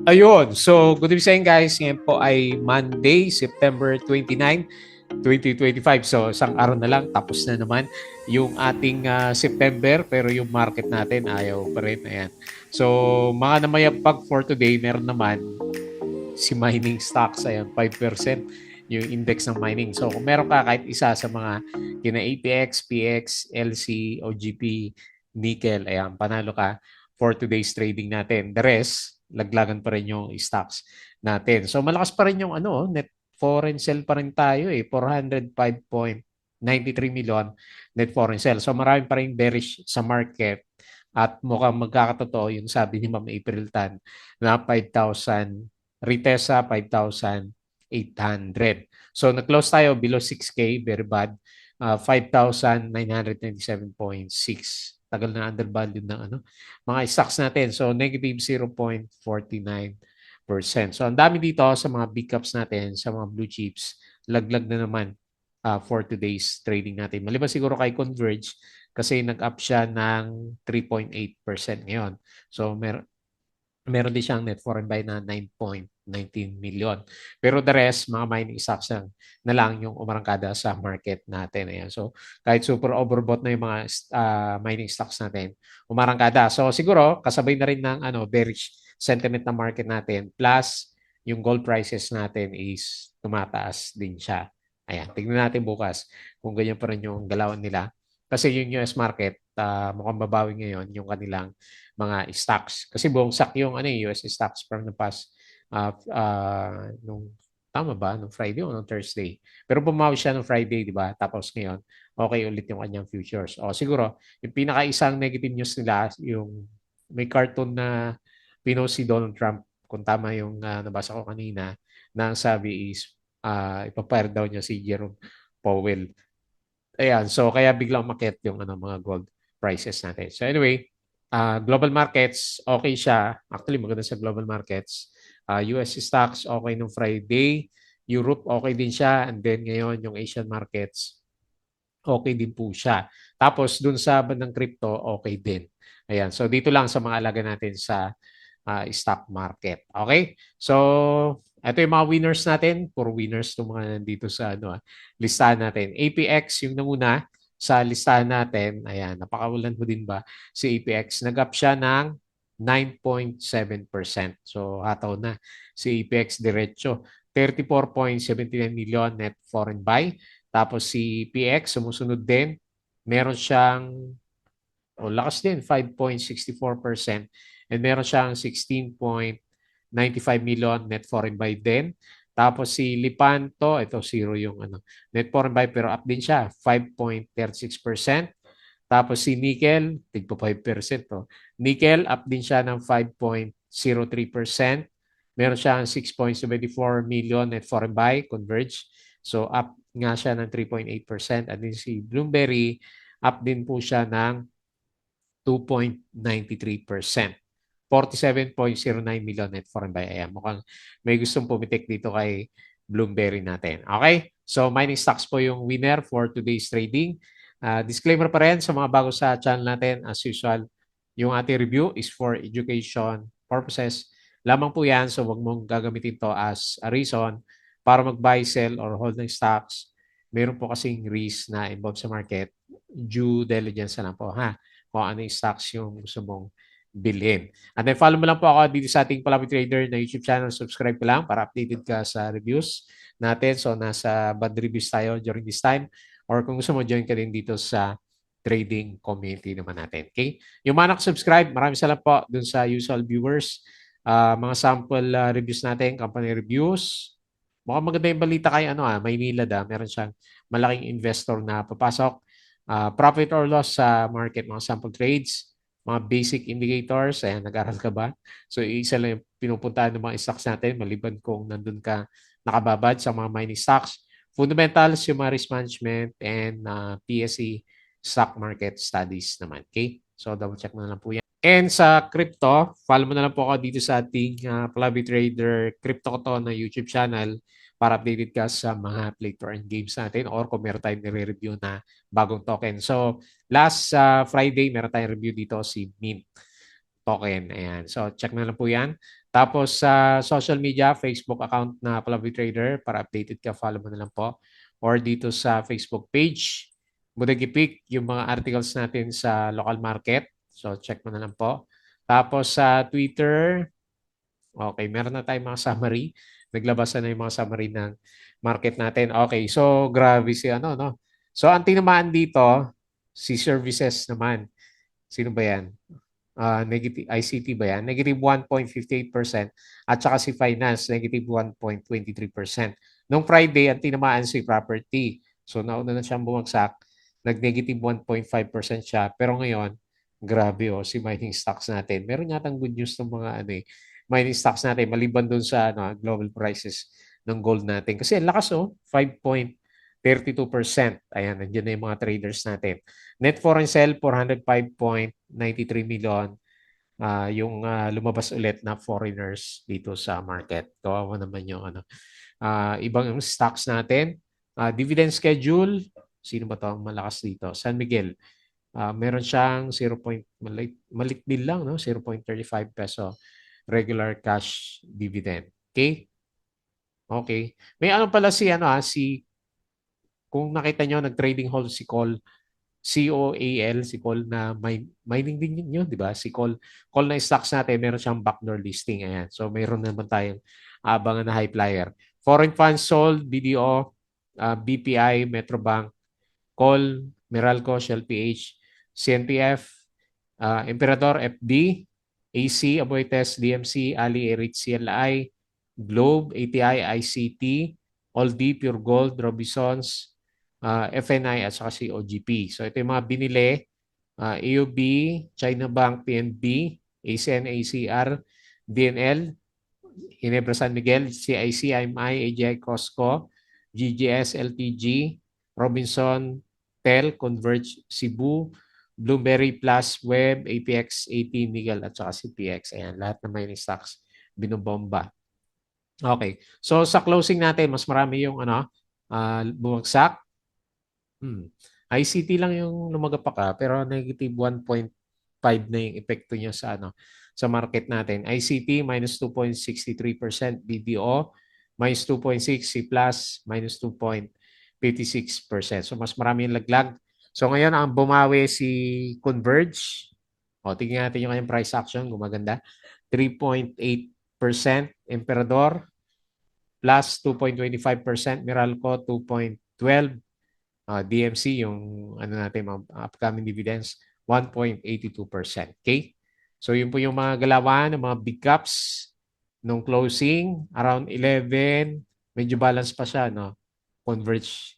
Ayun. So, good evening guys. Ngayon po ay Monday, September 29, 2025. So, isang araw na lang. Tapos na naman yung ating September. Pero yung market natin ayaw pa rin. Ayan. So, mga namayapag for today, meron naman si mining stocks. Ayan, 5% yung index ng mining. So, kung meron ka kahit isa sa mga kina ATX, PX, LC, OGP, nickel, ayan, panalo ka for today's trading natin. The rest, laglagan pa rin yung stocks natin. So malakas pa rin yung net foreign sell pa rin tayo 405.93 million net foreign sell. So marami pa rin bearish sa market at mukhang magkakatotoo yung sabi ni Ma'am April Tan na 5,000 Ritesa 5,800. So nag-close tayo below 6K, very bad. 5,997.6. Tagal na undervalued ng mga stocks natin. So negative 0.49%. So ang dami dito sa mga big caps natin, sa mga blue chips, laglag na naman for today's trading natin. Maliban siguro kay Converge kasi nag-up siya ng 3.8% ngayon. So meron din siyang net foreign buy na 9.19 million. Pero the rest, mga mining stocks na lang yung umarangkada sa market natin. Ayan. So, kahit super overbought na yung mga mining stocks natin, umarangkada. So, siguro, kasabay na rin ng bearish sentiment ng market natin. Plus, yung gold prices natin is tumataas din siya. Ayan. Tignan natin bukas kung ganyan pa rin yung galawan nila. Kasi yung US market, mukhang babawi ngayon yung kanilang mga stocks. Kasi bumagsak yung US stocks from the past nung tama ba? Nung Friday o nung Thursday. Pero bumawi siya nung Friday, di ba? Tapos ngayon, okay ulit yung kanyang futures. O siguro, yung pinaka-isang negative news nila, yung may cartoon na pinost si Donald Trump, kung tama yung nabasa ko kanina, na ang sabi is, ipapire daw niya si Jerome Powell. Ayan, so kaya biglang umakyat yung mga gold prices natin. So anyway, global markets, okay siya. Actually, maganda sa global markets. US stocks, okay nung Friday. Europe, okay din siya. And then ngayon, yung Asian markets, okay din po siya. Tapos dun sa bandang crypto, okay din. Ayan, so dito lang sa mga alaga natin sa stock market. Okay? So, ito yung mga winners natin. Puro winners itong mga nandito sa listahan natin. APX, yung namuna sa listahan natin. Ayan, napakawalan mo din ba si APX? Nag-up siya ng 9.7%. So, hataw na si APX diretso. 34.79 million net foreign buy. Tapos si PX, sumusunod din. Meron siyang lakas din, 5.64%. And meron siyang 16.95 million net foreign buy din. Tapos si Lipanto, ito zero yung net foreign buy pero up din siya, 5.36%. Tapos si Nickel, tigpo 5%. Nickel, up din siya ng 5.03%. Meron siyang 6.74 million net foreign buy, Converge. So up nga siya ng 3.8%. At din si Bloomberry, up din po siya ng 2.93%. 47.09 million net foreign buy. Ayan, mukhang may gustong pumitik dito kay Bloomberry natin. Okay? So, mining stocks po yung winner for today's trading. Disclaimer pa rin sa mga bago sa channel natin, as usual, yung ating review is for education purposes. Lamang po yan, so wag mong gagamitin to as a reason para mag-buy, sell, or hold ng stocks. Meron po kasing risk na involved sa market. Due diligence na lang po, ha? Kung ano yung stocks yung gusto mong bilhin. And then follow mo lang po ako dito sa ating Palami Trader na YouTube channel. Subscribe ka lang para updated ka sa reviews natin. So nasa bad reviews tayo during this time. Or kung gusto mo, join ka din dito sa trading community naman natin. Okay? Yung mga subscribe maraming salamat po dun sa usual viewers. Mga sample reviews natin, company reviews. Mukhang maganda yung balita kay Maynila meron siyang malaking investor na papasok. Profit or loss sa market, mga sample trades, mga basic indicators, ayan, nag-aral ka ba? So, isa lang yung pinupuntahan ng mga stocks natin, maliban kung nandun ka nakababad sa mga mining stocks. Fundamentals, yung mga risk management, and PSE stock market studies naman. Okay? So, double check na lang po yan. And sa crypto, follow mo na lang po ako dito sa ating Flavi Trader Crypto Ko To na YouTube channel para updated ka sa mga play to earn games natin or kung meron tayong nire-review na bagong token. So, last Friday, meron tayong review dito si Mint token. Ayan. So, check na lang po yan. Tapos sa social media, Facebook account na Palavi Trader para updated ka, follow mo na lang po. Or dito sa Facebook page, Budagipik, yung mga articles natin sa local market. So check mo na lang po. Tapos sa Twitter, okay, meron na tayong mga summary. Naglabas na yung mga summary ng market natin. Okay, so grabe si ano, no? So ang tinamaan dito, si services naman. Sino ba yan? Negative ICT ba yan? Negative 1.58% at saka si finance, negative 1.23%. Noong Friday, ang tinamaan si property. So nauna na siyang bumagsak, nag-negative 1.5% siya. Pero ngayon, grabe si mining stocks natin. Meron yatang good news ng mga mining stocks natin maliban doon sa global prices ng gold natin. Kasi ang lakas 5.32%. Ayan, nandiyan na yung mga traders natin. Net foreign sale, 405.93 million. Yung lumabas ulit na foreigners dito sa market. Kawawa naman yung ibang stocks natin. Dividend schedule, sino ba 'to ang malakas dito? San Miguel. Meron siyang 0. Malik din lang, no? 0.35 peso regular cash dividend. Okay? Okay. May ano pala si kung nakita nyo, nag-trading hold si Call COAL, si Call na mining din yun, di ba? Si Call na stocks natin, meron siyang backdoor listing. Ayan. So, mayroon naman tayong abangan na high flyer. Foreign funds sold, BDO, BPI, Metrobank, Call, Meralco, Shell PH, CNPF, Emperador, FD, AC, Aboitiz, DMC, Ali, Erich, CLI, Globe, ATI, ICT, Aldi, Pure Gold, Robinsons, FNI at saka si OGP. So ito yung mga binili. AUB, China Bank, PNB, ACN, ACR, DNL, Ginebra San Miguel, CIC, IMI, AGI, Costco, GGS, LTG, Robinson, Tel, Converge, Cebu, Blueberry Plus, Web, APX, AT, Miguel at saka CPX. Ayan, lahat ng mining stocks binobomba. Okay. So sa closing natin, mas marami yung bumagsak. ICT lang yung lumagapak pero negative 1.5 na yung epekto niya sa market natin. ICT minus 2.63%, BDO minus 2.6, C plus minus 2.56%. So mas marami yung laglag. So ngayon ang bumawi si Converge. Tingnan natin yung kanyang price action, gumaganda. 3.8%, Emperador plus 2.25%, Meralco 2.12%, DMC, yung natin, mga upcoming dividends, 1.82%. Okay? So yun po yung mga galawan ng mga big caps nung closing, around 11, medyo balance pa siya, no? Converge.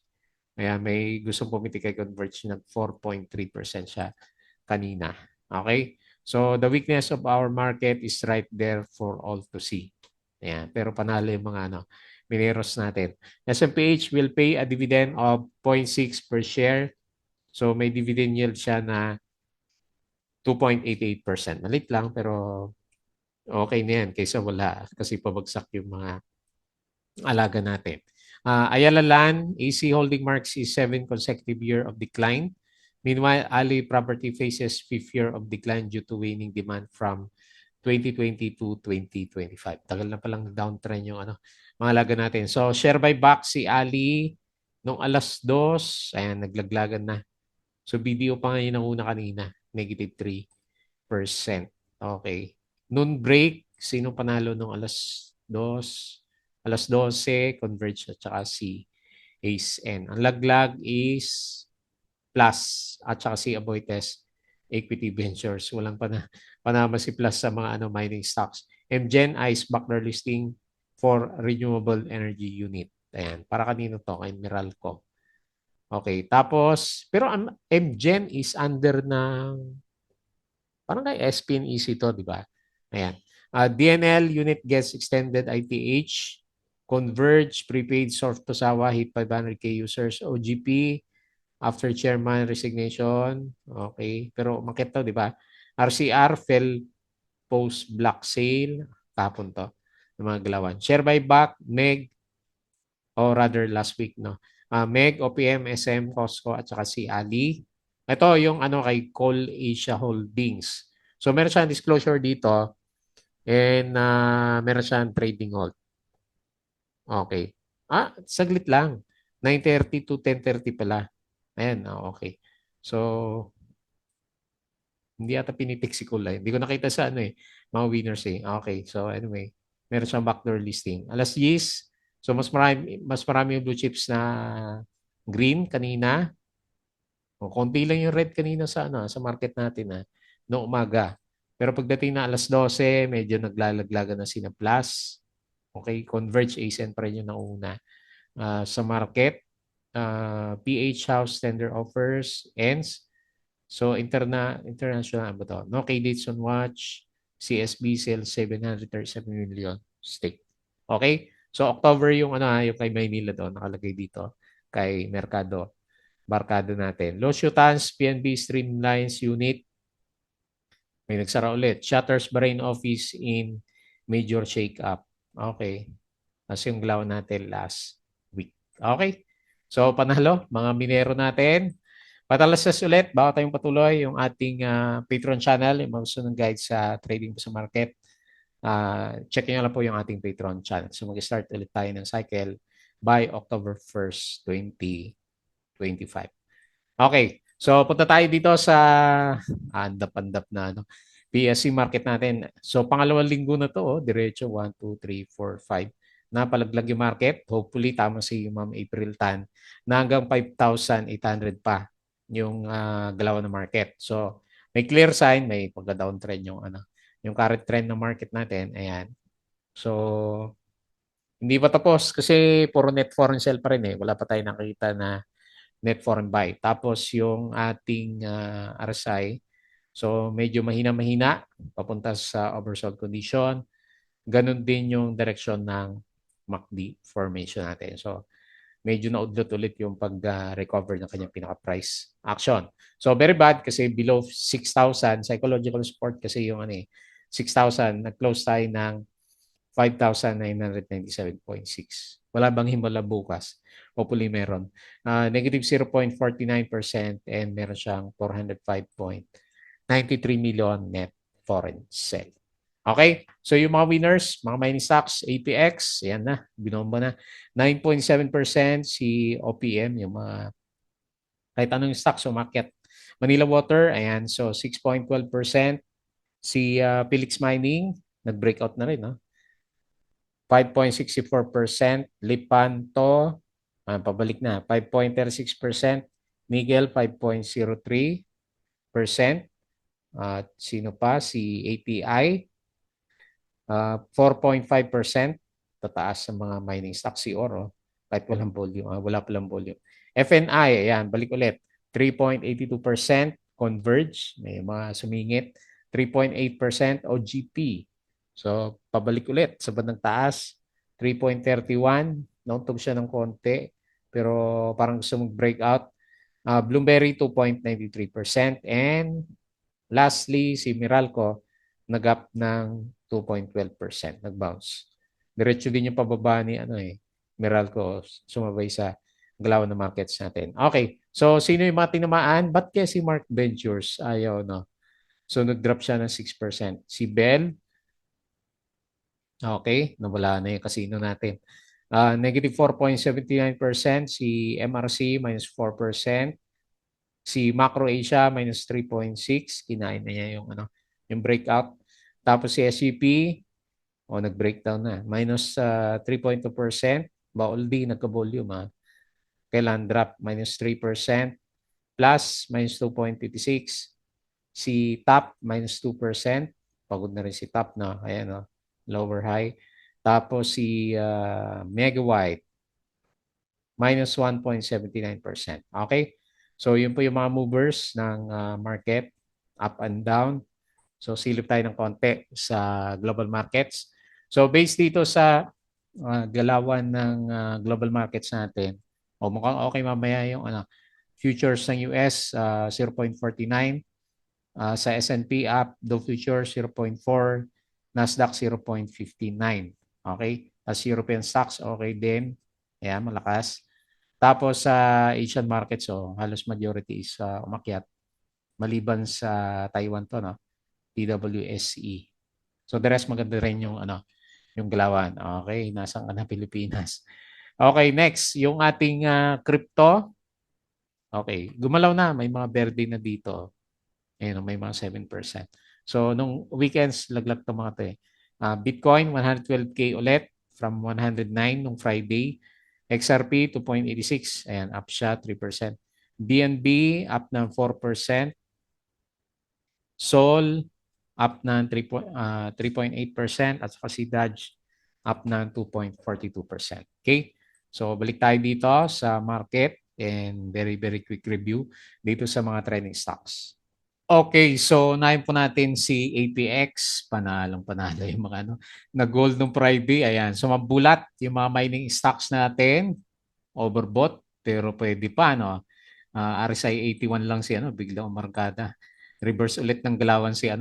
Ayan, may gustong pumiti kay Converge, nag 4.3% siya kanina. Okay? So the weakness of our market is right there for all to see. Ayan, pero panalo yung mga mineros natin. SMPH will pay a dividend of 0.6 per share. So may dividend yield siya na 2.88%. Malit lang pero okay na yan kaysa wala kasi pabagsak yung mga alaga natin. Ayala Land, AC Holding marks is 7 consecutive year of decline. Meanwhile, Ali Property faces 5th year of decline due to waning demand from 2020 to 2025. Tagal na palang downtrend yung mga alaga natin. So, share buyback si Ali nung alas 2, ayan, naglaglagan na. So, BDO pa ngayon ang una kanina, negative 3%. Okay. Noon break, sino panalo nung alas 2? Alas 12, Converge at saka si Ace N. Ang laglag is Plus at saka si Aboitiz Equity Ventures. Walang panama si Plus sa mga mining stocks. MGen Ice backdoor listing for renewable energy unit. Ayan. Para kanino to? Kay Meralco. Okay. Tapos, pero ang MGen is under ng parang kay SPNEC to, di ba? Ayan. DNL unit gets extended ITH. Converge, prepaid soft to Sawa, hit 500K users. OGP, after chairman resignation. Okay. Pero umakit to, di ba? RCR fell post block sale. Tapon to ng mga galawan. Share buyback, MEG, or rather last week, no? MEG, OPM, SM, Costco, at saka si Ali. Ito yung kay Call Asia Holdings. So meron siyang disclosure dito And meron siyang trading halt. Okay. Saglit lang. 9:30 to 10:30 pala. Ayan, okay. So, hindi ata pinitik si Kulay. Hindi ko nakita sa ano eh, mga winners eh. Okay, so anyway, meron siyang backdoor listing. Alas 10, so mas marami yung blue chips na green kanina. O, konti lang yung red kanina sa ano, sa market natin noong umaga. Pero pagdating na alas 12, medyo naglalaglagan na sina Plus. Okay, Converge, ASEAN pa rin yung nauna. Sa market, PH House tender offers ends. So international ba to? No K dates on watch. CSB sells 737 million stake. Okay? So October yung yung kay Maynila doon nakalagay dito kay Mercado. Barkado natin. Los Yutans, PNB Streamlines Unit. May nagsara ulit. Shutters Bahrain Office in major shake-up. Okay. Kasi yung galaw natin last week. Okay. So, panalo, mga minero natin. Patalasas ulit, bago tayong patuloy, yung ating Patreon channel, yung mga gusto ng guide sa trading sa market. Check nyo lang po yung ating Patreon channel. So, mag-start ulit tayo ng cycle by October 1st, 2025. Okay. So, punta tayo dito sa andap-andap na PSC market natin. So, pangalawang linggo na to, diretso 1, 2, 3, 4, 5. Napalaglag yung market. Hopefully, tama si Ma'am April Tan na hanggang 5,800 pa yung galaw ng market. So, may clear sign, may pagka-downtrend yung current trend ng market natin. Ayan. So, hindi pa tapos kasi puro net foreign sell pa rin eh. Wala pa tayo nakita na net foreign buy. Tapos yung ating RSI, so medyo mahina-mahina, papunta sa oversold condition. Ganon din yung direction ng MACD formation natin. So medyo naudlot ulit yung pag-recover ng kanyang pinaka-price action. So very bad kasi below 6,000, psychological support kasi yung 6,000, nag-close tayo ng 5,997.6. Wala bang himala bukas? Hopefully meron. Negative 0.49% and meron siyang 405.93 million net foreign sale. Okay? So yung mga winners, mga mining stocks, APX, ayan na, binomba na. 9.7% si OPM, yung mga kahit anong stocks umakyat. Manila Water, ayan, so 6.12%. Si Philix Mining, nag-breakout na rin, no? 5.64%, Lipanto, pabalik na, 5.36%, Nigel 5.03%, at sino pa? Si API, 4.5%, tataas sa mga mining stocks si Oro, kahit walang volume, wala palang volume. FNI, ayan, balik ulit, 3.82%, Converge, may mga sumingit, 3.8% OGP. So, pabalik ulit sa bandang taas, 3.31, nauntog siya ng konti, pero parang gusto mag-breakout. Bloomberry, 2.93%, and lastly, si Meralco, nag-up ng 2.12%, nag-bounce. Diretso din yung pababa ni Meralco, sumabay sa galaw ng markets natin. Okay, so sino yung mga tinamaan? Ba't kaya si Mark Ventures ayaw, no? So nag-drop siya ng 6%. Si Bell, okay, nawala na yung casino natin. Negative 4.79%. Si MRC, minus 4%. Si Macro Asia, minus 3.6%. Kinain na niya yung breakout. Tapos si SCP, nag-breakdown na. Minus 3.2%. Baol D, nagka-volume. Kailan drop? Minus 3%. Plus, minus 2.56. Si TAP, minus 2%. Pagod na rin si TAP na. Ayan, lower high. Tapos si Megabyte, minus 1.79%. Okay? So, yun po yung mga movers ng market, up and down. So, silip tayo ng konti sa global markets. So, based dito sa galawan ng global markets natin, mukhang okay mamaya yung futures ng US, 0.49. Sa S&P up, Dow Future 0.4, Nasdaq 0.59. Okay? As European stocks, okay din. Ayan, malakas. Tapos sa Asian markets, halos majority is umakyat. Maliban sa Taiwan to, no? TWSE. So the rest maganda rin yung yung galawan. Okay, nasa ka na Pilipinas. Okay, next, yung ating crypto. Okay, gumalaw na, may mga verde na dito. Ayun, may mga 7%. So nung weekends, laglag to mga to eh. Bitcoin 112K ulit from 109 nung Friday. XRP 2.86, ayan, up siya 3%. BNB up ng 4%. Sol up ng 3.8% at saka si Dodge up ng 2.42%. Okay? So balik tayo dito sa market and very very quick review dito sa mga trending stocks. Okay, so nahin po natin si APX, panalong panalo yung mga na-gold nung Friday. Ayan, so mabulat yung mga mining stocks natin, overbought, pero pwede pa, no? RSI 81 lang si biglang umarkada. Reverse ulit ng galawan si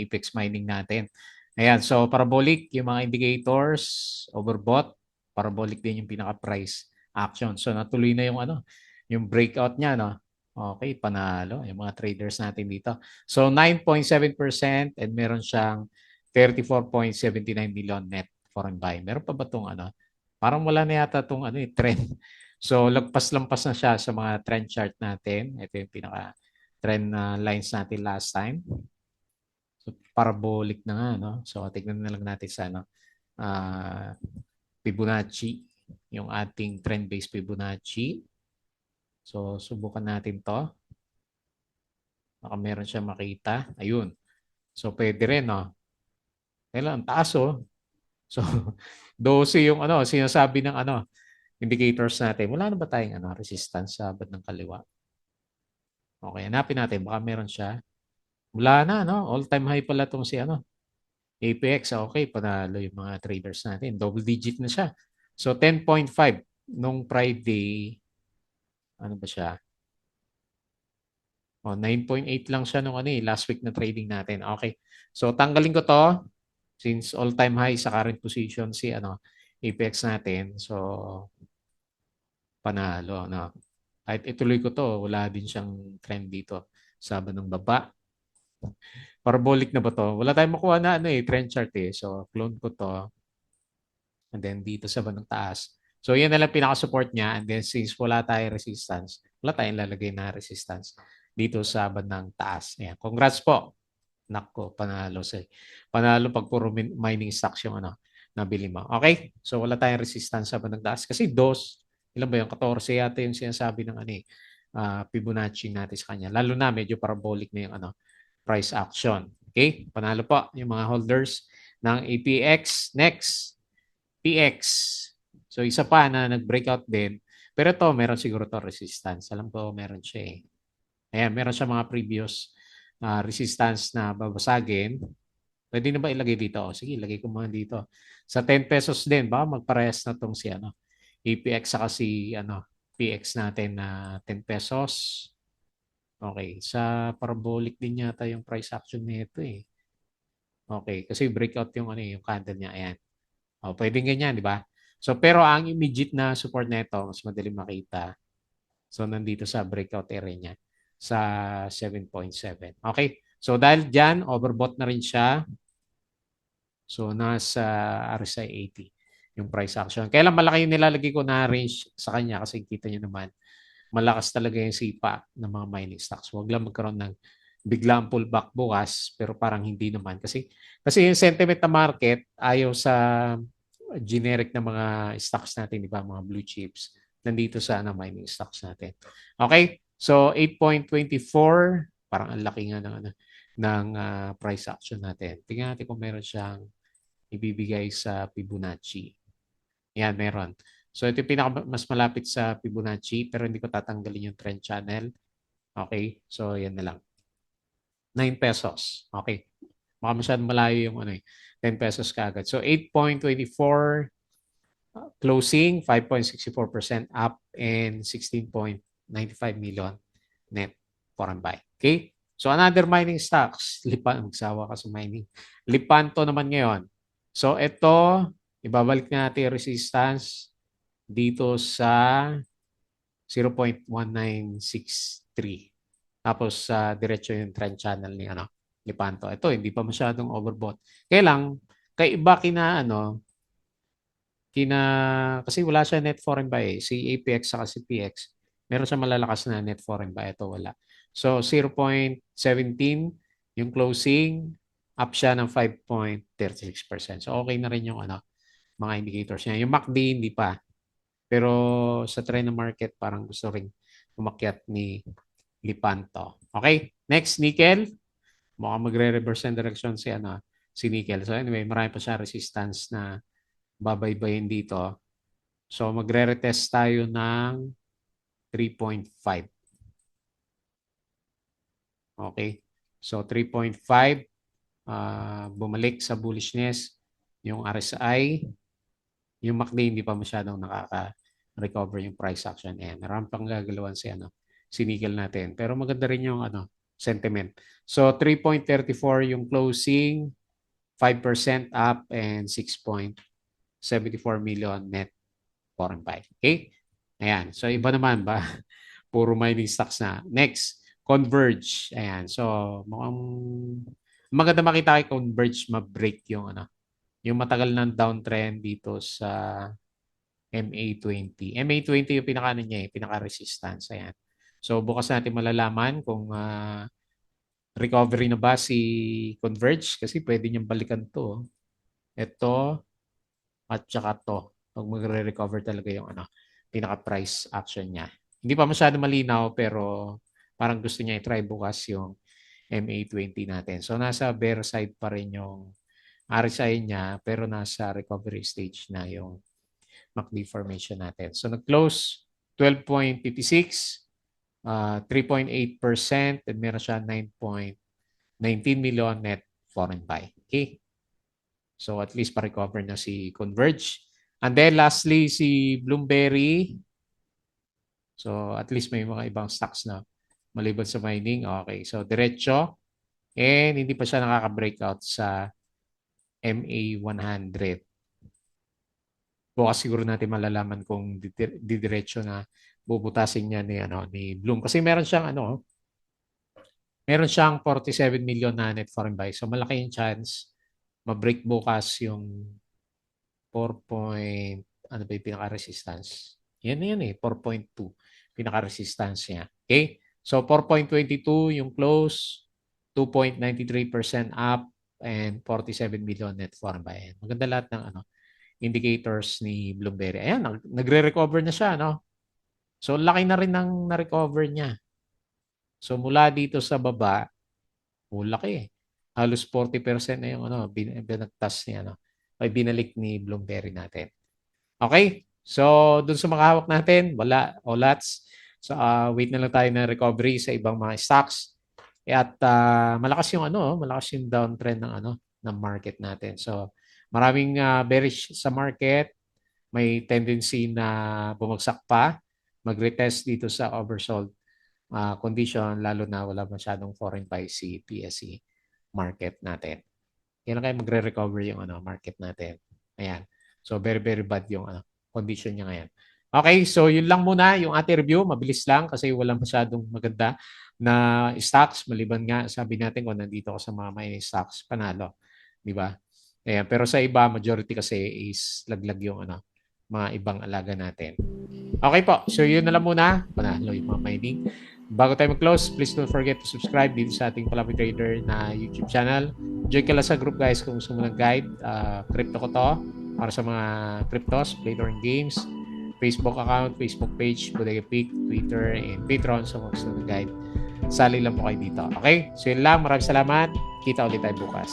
Apex Mining natin. Ayan, so parabolic yung mga indicators, overbought, parabolic din yung pinaka price action. So natuloy na yung breakout niya, no? Okay, panalo yung mga traders natin dito. So 9.7% and meron siyang 34.79 million net foreign buy. Meron pa ba tong Parang wala na yata tong trend. So lagpas-lampas na siya sa mga trend chart natin. Ito yung pinaka trend lines natin last time. So parabolic na nga, no? So tignan na lang natin sa Fibonacci, yung ating trend-based Fibonacci. So subukan natin 'to. Baka meron siya makita. Ayun. So pwede rin, no? Kailan taas oh. So 12 yung sinasabi ng indicators natin. Wala na ba tayong resistance sa band ng kaliwa? Okay, hanapin natin. Baka meron siya. Wala na, no? All-time high pala itong si APX. Okay, panalo yung mga traders natin. Double digit na siya. So 10.5 nung Friday. Ano ba siya? 9.8 lang siya nung last week na trading natin. Okay. So tanggalin ko to since all-time high sa current position si APX natin. So panalo, no? Kahit ituloy ko to, wala din siyang trend dito sa ng baba. Parabolic na ba to? Wala tayong makuha na trend chart eh. So clone ko to. And then dito sa bandang taas. So yan na lang pinaka-support niya. And then since wala tayong resistance, wala tayong lalagay na resistance dito sa bandang taas. Ayan. Congrats po. Nako, panalo pag puro mining stocks yung nabili mo. Okay? So wala tayong resistance sa bandang taas. Kasi ilan ba yung 14 yata yung sinasabi ng Fibonacci natin sa kanya. Lalo na medyo parabolic na yung price action. Okay? Panalo po yung mga holders ng APX. Next, PX. So isa pa na nag-breakout din. Pero ito, meron siguro to resistance. Alam ko meron siya eh. Ayan, meron siya mga previous resistance na babasagin. Pwede na ba ilagay dito? O, sige, ilagay ko muna dito. Sa 10 pesos din, baka magparehas na tong si APX saka si PX natin na 10 pesos. Okay, sa parabolic din yata yung price action nito eh. Okay, kasi breakout yung yung candle niya. Ayan. O, pwedeng ganyan, di ba? So, pero ang immediate na support nito, mas madali makita. So, nandito sa breakout area niya sa 7.7. Okay? So, dahil dyan, overbought na rin siya. So, nasa RSI 80 yung price action. Kaya lang malaki yung nilalagay ko na range sa kanya kasi kita nyo naman, malakas talaga yung sipa ng mga mining stocks. Huwag lang magkaroon ng biglang pullback bukas, pero parang hindi naman. Kasi yung sentiment na market, ayaw sa generic na mga stocks natin, di ba? Mga blue chips, nandito sa mining stocks natin. Okay? So, 8.24, parang ang laki nga ng price action natin. Tingnan natin kung meron siyang ibibigay sa Fibonacci. Yan, meron. So, ito yung mas malapit sa Fibonacci, pero hindi ko tatanggalin yung trend channel. Okay? So, yan na lang. 9 pesos. Okay. Baka masyadong malayo yung 10 pesos kaagad. So, 8.24 closing, 5.64% up, and 16.95 million net foreign buy. Okay? So, another mining stocks. Magsawa ka sa mining. Lipanto naman ngayon. So, ito, ibabalik natin yung resistance dito sa 0.1963. Tapos, diretso yung trend channel ni Lipanto. Ito, hindi pa masyadong overbought. Kaya lang, kaiba kina, kasi wala siya net foreign buy eh. Si APX saka si PX, meron siya malalakas na net foreign buy. Ito wala. So, 0.17 yung closing, up siya ng 5.36%. So, okay na rin yung mga indicators niya. Yung MACD, hindi pa. Pero sa trend ng market, parang gusto rin umakyat ni Lipanto. Okay, next, nickel. Mukhang magre-reverse yung direction si nickel. So anyway, marami pa siya resistance na babaybayin dito. So magre-retest tayo ng 3.5. Okay. So 3.5, bumalik sa bullishness yung RSI. Yung MACD hindi pa masyadong nakaka-recover yung price action. Ayan, marami pang gagalawan si nickel natin. Pero maganda rin yung sentiment. So 3.34 yung closing, 5% up and 6.74 million net foreign buy. Okay? Ayan. So iba naman ba? Puro mining stocks na. Next, Converge. Ayan. So mukhang maganda makita kay Converge ma-break yung matagal ng downtrend dito sa MA20. MA20 yung pinaka-resistance. Ayan. So bukas natin malalaman kung recovery na ba si Converge kasi pwede niyang balikan to. Ito at saka to. Pag magre-recover talaga yung pinaka-price action niya. Hindi pa masyado malinaw pero parang gusto niya i-try bukas yung MA20 natin. So nasa bear side pa rin yung RSI niya pero nasa recovery stage na yung MACD formation natin. So nag-close 12.56, 3.8% and meron siya 9.19 million net foreign buy. Okay? So at least pa-recover na si Converge. And then lastly, si Bloomberry. So at least may mga ibang stocks na maliban sa mining. Okay, so diretso. And hindi pa siya nakaka-breakout sa MA100. Bukas siguro natin malalaman kung didiretso na bubutasin niya ni Bloom. Kasi meron siyang 47 million na net foreign buy. So malaki yung chance ma-break bukas yung 4 point, ano ba yung pinaka-resistance? Yan eh, 4.2 pinaka-resistance niya. Okay? So 4.22 yung close, 2.93% up, and 47 million net foreign buy. Maganda lahat ng indicators ni Bloomberry. Ayan, nagre-recover na siya, no? So laki na rin ng na-recover niya. So mula dito sa baba, laki eh. Halos 40% na yung binagtas niya, ay binalik ni Bloomberry natin. Okay? So, dun sa mga hawak natin, wala, olats. So, wait na lang tayo ng recovery sa ibang mga stocks. At malakas yung downtrend ng market natin. So, maraming bearish sa market. May tendency na bumagsak pa, mag-retest dito sa oversold condition, lalo na wala masyadong foreign buy si PSE market natin. Kailan kayo magre-recover yung market natin. Ayan. So, very, very bad yung condition niya ngayon. Okay, so yun lang muna yung ating review. Mabilis lang kasi walang masyadong maganda na stocks. Maliban nga, sabi natin kung nandito ako sa mga mining stocks, panalo. Di ba? Ayan. Pero sa iba, majority kasi is laglag yung mga ibang alaga natin. Okay po. So yun na lang muna. Panalo yung mga mining. Bago tayo mag-close, please don't forget to subscribe dito sa ating Palaboy Trader na YouTube channel. Join ka lang sa group guys kung gusto mo ng guide. Crypto ko to para sa mga cryptos, play to earn games, Facebook account, Facebook page, Bodega Peak, Twitter, and Patreon sa mga gusto ng guide. Sali lang po kayo dito. Okay? So yun lang. Maraming salamat. Kita ulit tayo bukas.